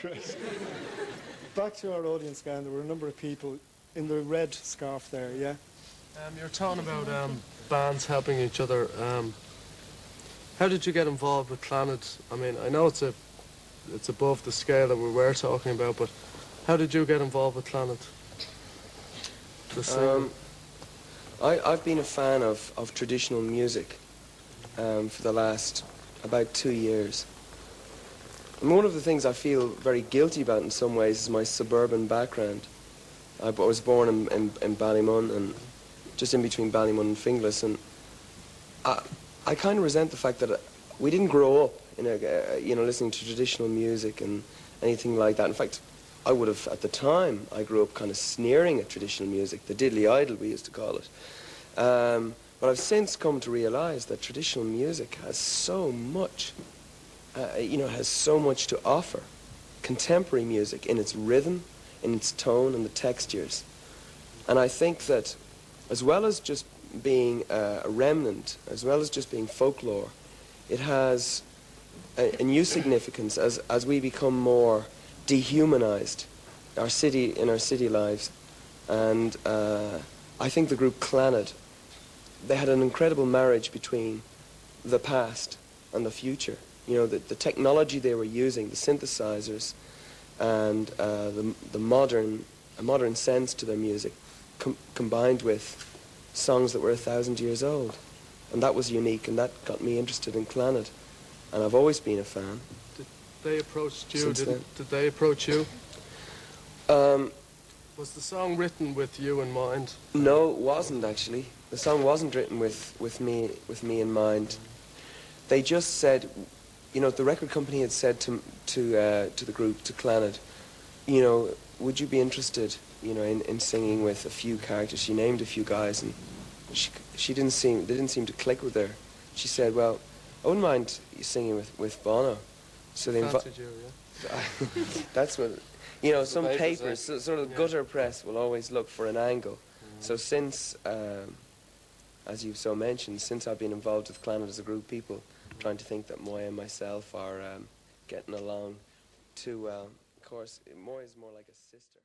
Great. Back to our audience again. There were a number of people in the red scarf there, yeah? You're talking about bands helping each other. How did you get involved with Clannad? I mean, I know it's above the scale that we were talking about, but how did you get involved with Clannad? I've been a fan of traditional music for the last about 2 years. And one of the things I feel very guilty about in some ways is my suburban background. I was born in Ballymun, and just in between Ballymun and Finglas, and I kind of resent the fact that we didn't grow up in listening to traditional music and anything like that. In fact, I would have, at the time, I grew up kind of sneering at traditional music, the diddly idle we used to call it. But I've since come to realise that traditional music has so much, has so much to offer. Contemporary music in its rhythm, in its tone and the textures. And I think that as well as just being a remnant, as well as just being folklore, it has a new significance as we become more dehumanized in our city lives. And I think the group Clannad, they had an incredible marriage between the past and the future. You know, the technology they were using, the synthesizers, and the modern sense to their music, combined with songs that were 1,000 years old. And that was unique, and that got me interested in Clannad. And I've always been a fan. Did they approach you? Did they approach you? Was the song written with you in mind? No, it wasn't actually. The song wasn't written with me in mind. They just said, you know, the record company had said to the group, to Clannad, you know, would you be interested, you know, in singing with a few characters? She named a few guys, and they didn't seem to click with her. She said, well, I wouldn't mind you singing with Bono. So they invited you, yeah. That's what, you know, some papers, papers, sort of gutter press will always look for an angle. So since, as you've so mentioned, since I've been involved with Clannad as a group, people trying to think that Moya and myself are getting along too well. Of course, Moya is more like a sister.